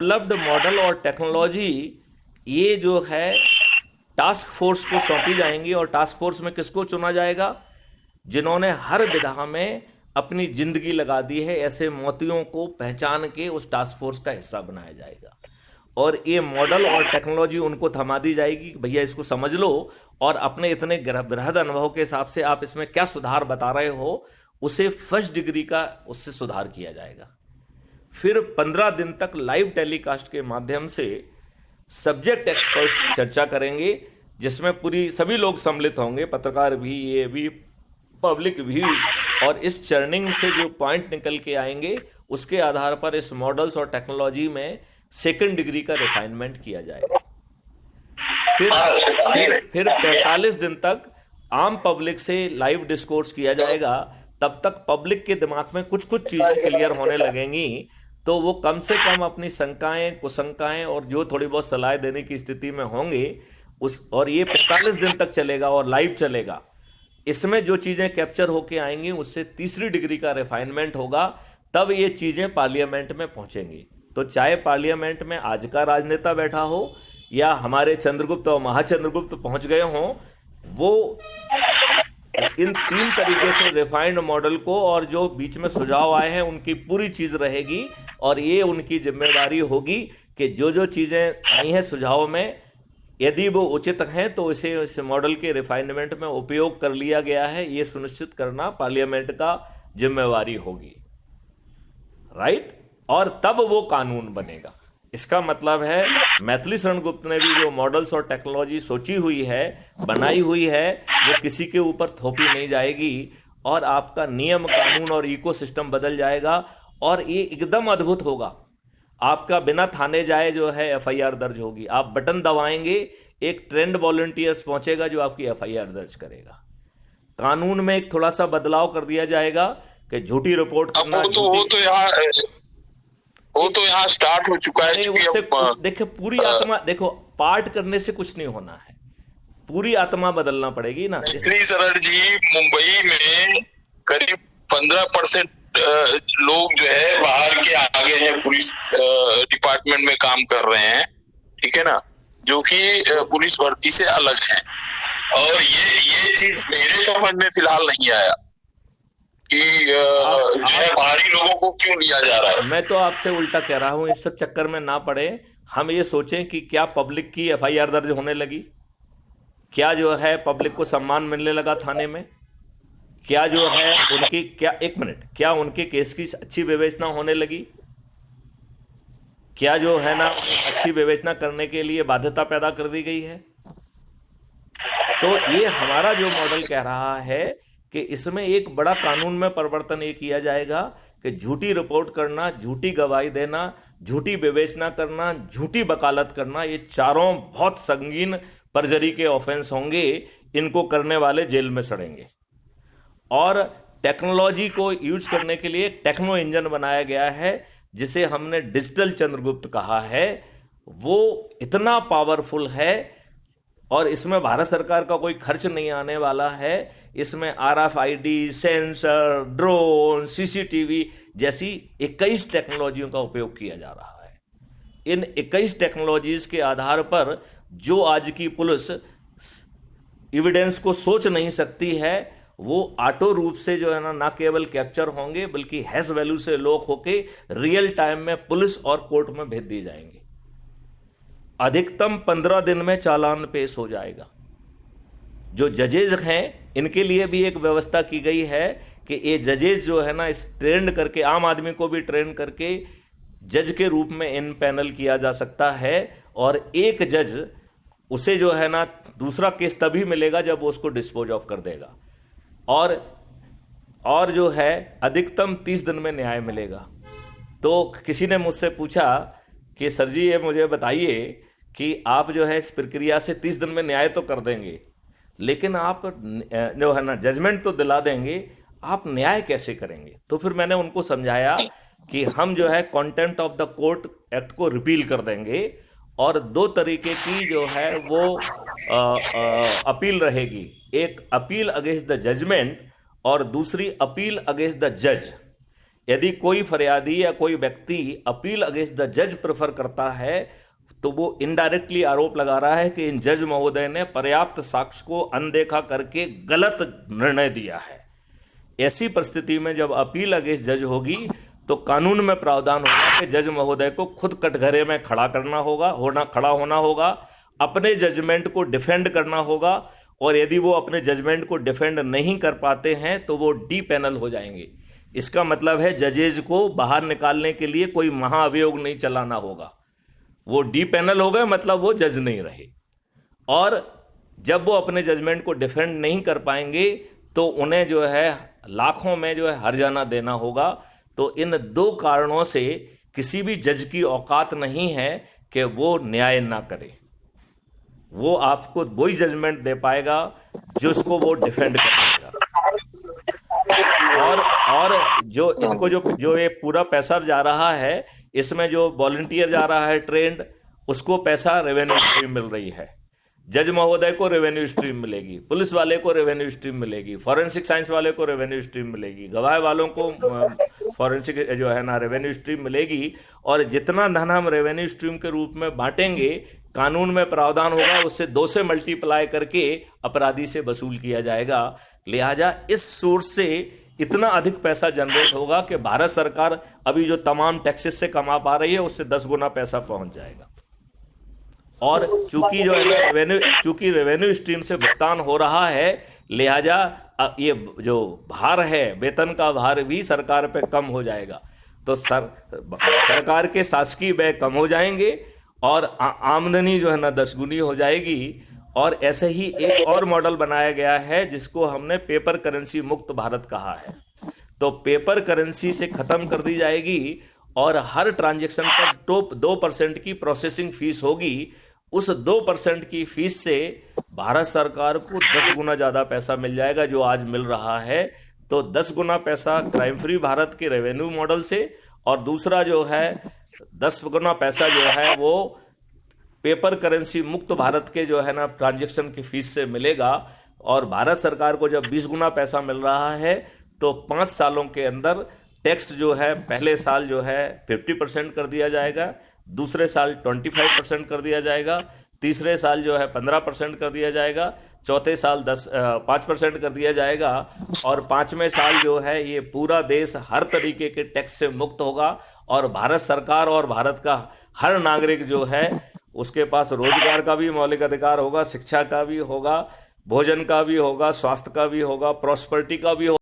Developed model और technology ये जो है टास्क फोर्स को सौंपी जाएंगी। और टास्क फोर्स में किसको चुना जाएगा? जिन्होंने हर विधा में अपनी जिंदगी लगा दी है, ऐसे मोतियों को पहचान के उस टास्क फोर्स का हिस्सा बनाया जाएगा। और ये मॉडल और टेक्नोलॉजी उनको थमा दी जाएगी, भैया इसको समझ लो, और अपने इतने बृहद अनुभव के हिसाब से आप इसमें क्या सुधार बता रहे हो, उसे फर्स्ट डिग्री का उससे सुधार किया जाएगा। फिर 15 दिन तक लाइव टेलीकास्ट के माध्यम से सब्जेक्ट एक्सपर्ट्स चर्चा करेंगे, जिसमें पूरी सभी लोग सम्मिलित होंगे, पत्रकार भी, ये भी, पब्लिक भी। और इस चर्निंग से जो पॉइंट निकल के आएंगे उसके आधार पर इस मॉडल्स और टेक्नोलॉजी में सेकंड डिग्री का रिफाइनमेंट किया जाएगा। फिर 45 दिन तक आम पब्लिक से लाइव डिस्कोर्स किया जाएगा। तब तक पब्लिक के दिमाग में कुछ कुछ चीजें क्लियर होने लगेंगी, तो वो कम से कम अपनी शंकाएं, कुशंकाएं और जो थोड़ी बहुत सलाह देने की स्थिति में होंगे उस, और ये 45 दिन तक चलेगा और लाइव चलेगा। इसमें जो चीजें कैप्चर होके आएंगी उससे तीसरी डिग्री का रिफाइनमेंट होगा, तब ये चीजें पार्लियामेंट में पहुंचेंगी। तो चाहे पार्लियामेंट में आज का राजनेता बैठा हो या हमारे चंद्रगुप्त और महाचंद्रगुप्त पहुंच गए हों, वो इन तीन तरीके से रिफाइंड मॉडल को, और जो बीच में सुझाव आए हैं उनकी पूरी चीज रहेगी। और ये उनकी जिम्मेदारी होगी कि जो जो चीजें आई हैं सुझाव में, यदि वो उचित हैं तो इसे इस मॉडल के रिफाइनमेंट में उपयोग कर लिया गया है, ये सुनिश्चित करना पार्लियामेंट का जिम्मेवारी होगी, राइट। और तब वो कानून बनेगा। इसका मतलब है मैथिली शरण गुप्त ने भी जो मॉडल्स और टेक्नोलॉजी सोची हुई है, बनाई हुई है, वो किसी के ऊपर थोपी नहीं जाएगी, और आपका नियम, कानून और इकोसिस्टम बदल जाएगा। और ये एकदम अद्भुत होगा। आपका बिना थाने जाए जो है एफआईआर दर्ज होगी। आप बटन दबाएंगे, एक ट्रेंड वॉलंटियर्स पहुंचेगा जो आपकी एफआईआर दर्ज करेगा। कानून में एक थोड़ा सा बदलाव कर दिया जाएगा कि झूठी रिपोर्ट करना, वो तो यहाँ स्टार्ट हो चुका है। देखो पूरी आत्मा, देखो पार्ट करने से कुछ नहीं होना है, पूरी आत्मा बदलना पड़ेगी ना। श्री शरण जी, मुंबई में करीब 15% लोग जो है बाहर के आगे हैं, पुलिस डिपार्टमेंट में काम कर रहे हैं, ठीक है ना, जो कि पुलिस भर्ती से अलग है। और ये चीज मेरे समझ में फिलहाल नहीं आया कि जो है बाहरी लोगों को क्यों लिया जा रहा है। मैं तो आपसे उल्टा कह रहा हूं, इस सब चक्कर में ना पड़े। हम ये सोचें कि क्या पब्लिक की एफआईआर दर्ज होने लगी, क्या जो है पब्लिक को सम्मान मिलने लगा थाने में, क्या जो है उनकी, क्या, एक मिनट, क्या उनके केस की अच्छी विवेचना होने लगी, क्या जो है ना अच्छी विवेचना करने के लिए बाध्यता पैदा कर दी गई है। तो ये हमारा जो मॉडल कह रहा है कि इसमें एक बड़ा कानून में परिवर्तन ये किया जाएगा कि झूठी रिपोर्ट करना, झूठी गवाही देना, झूठी विवेचना करना, झूठी वकालत करना, ये चारों बहुत संगीन परजरी के ऑफेंस होंगे। इनको करने वाले जेल में सड़ेंगे। और टेक्नोलॉजी को यूज करने के लिए टेक्नो इंजन बनाया गया है, जिसे हमने डिजिटल चंद्रगुप्त कहा है। वो इतना पावरफुल है और इसमें भारत सरकार का कोई खर्च नहीं आने वाला है। इसमें RFID, सेंसर, ड्रोन, CCTV जैसी 21 टेक्नोलॉजियों का उपयोग किया जा रहा है। इन 21 टेक्नोलॉजीज के आधार पर जो आज की पुलिस एविडेंस को सोच नहीं सकती है, वो ऑटो रूप से जो है ना केवल कैप्चर होंगे बल्कि हैश वैल्यू से लॉक होके रियल टाइम में पुलिस और कोर्ट में भेज दिए जाएंगे। अधिकतम 15 दिन में चालान पेश हो जाएगा। जो जजेज हैं इनके लिए भी एक व्यवस्था की गई है कि ये जजेज जो है ना इस ट्रेंड करके, आम आदमी को भी ट्रेन करके जज के रूप में इन पैनल किया जा सकता है। और एक जज उसे जो है ना दूसरा केस तभी मिलेगा जब वो उसको डिस्पोज ऑफ कर देगा। और जो है अधिकतम 30 दिन में न्याय मिलेगा। तो किसी ने मुझसे पूछा कि सर जी ये मुझे बताइए कि आप जो है इस प्रक्रिया से 30 दिन में न्याय तो कर देंगे, लेकिन आप जो है ना जजमेंट तो दिला देंगे, आप न्याय कैसे करेंगे। तो फिर मैंने उनको समझाया कि हम जो है contempt of the court act को रिपील कर देंगे और 2 तरीके की जो है वो अपील रहेगी। एक अपील अगेंस्ट द जजमेंट और दूसरी अपील अगेंस्ट द जज। यदि कोई फरियादी या कोई व्यक्ति अपील अगेंस्ट द जज प्रेफर करता है तो वो इनडायरेक्टली आरोप लगा रहा है कि इन जज महोदय ने पर्याप्त साक्ष्य को अनदेखा करके गलत निर्णय दिया है। ऐसी परिस्थिति में जब अपील अगेंस्ट जज होगी तो कानून में प्रावधान होगा कि जज महोदय को खुद कटघरे में खड़ा होना होगा, अपने जजमेंट को डिफेंड करना होगा, और यदि वो अपने जजमेंट को डिफेंड नहीं कर पाते हैं तो वो डी पैनल हो जाएंगे। इसका मतलब है जजेज को बाहर निकालने के लिए कोई महाअभियोग नहीं चलाना होगा, वो डी पैनल हो गए, मतलब वो जज नहीं रहे। और जब वो अपने जजमेंट को डिफेंड नहीं कर पाएंगे तो उन्हें जो है लाखों में जो है हर्जाना देना होगा। तो इन दो कारणों से किसी भी जज की औकात नहीं है कि वो न्याय ना करे। वो आपको वही जजमेंट दे पाएगा जिसको वो डिफेंड करेगा। और जो इनको जो ये पूरा पैसा जा रहा है, इसमें जो वॉलंटियर जा रहा है ट्रेंड, उसको पैसा रेवेन्यू स्ट्रीम मिल रही है। जज महोदय को रेवेन्यू स्ट्रीम मिलेगी, पुलिस वाले को रेवेन्यू स्ट्रीम मिलेगी, फॉरेंसिक साइंस वाले को रेवेन्यू स्ट्रीम मिलेगी, गवाह वालों को फॉरेंसिक जो है ना रेवेन्यू स्ट्रीम मिलेगी। और जितना धन हम रेवेन्यू स्ट्रीम के रूप में बांटेंगे, कानून में प्रावधान होगा, उससे 2 से मल्टीप्लाई करके अपराधी से वसूल किया जाएगा। लिहाजा इस सोर्स से इतना अधिक पैसा जनरेट होगा कि भारत सरकार अभी जो तमाम टैक्सेस से कमा पा रही है उससे 10 गुना पैसा पहुंच जाएगा। और चूंकि जो है चूंकि रेवेन्यू स्ट्रीम से भुगतान हो रहा है, लिहाजा ये जो भार है, वेतन का भार भी सरकार पे कम हो जाएगा। तो सरकार के शासकीय व्यय कम हो जाएंगे और आमदनी जो है ना 10 गुनी हो जाएगी। और ऐसे ही एक और मॉडल बनाया गया है जिसको हमने पेपर करेंसी मुक्त भारत कहा है। तो पेपर करेंसी से खत्म कर दी जाएगी और हर ट्रांजैक्शन पर 2% की प्रोसेसिंग फीस होगी। उस 2% की फीस से भारत सरकार को 10 गुना ज़्यादा पैसा मिल जाएगा जो आज मिल रहा है। तो 10 गुना पैसा क्राइम फ्री भारत के रेवेन्यू मॉडल से, और दूसरा जो है 10 गुना पैसा जो है वो पेपर करेंसी मुक्त भारत के जो है ना ट्रांजैक्शन की फीस से मिलेगा। और भारत सरकार को जब 20 गुना पैसा मिल रहा है तो 5 सालों के अंदर टैक्स जो है पहले साल जो है 50% कर दिया जाएगा, दूसरे साल 25% कर दिया जाएगा, तीसरे साल जो है 15% कर दिया जाएगा, चौथे साल 5% कर दिया जाएगा, और 5वें साल जो है ये पूरा देश हर तरीके के टैक्स से मुक्त होगा। और भारत सरकार और भारत का हर नागरिक जो है उसके पास रोजगार का भी मौलिक अधिकार होगा, शिक्षा का भी होगा, भोजन का भी होगा, स्वास्थ्य का भी होगा, प्रॉस्पेरिटी का भी होगा।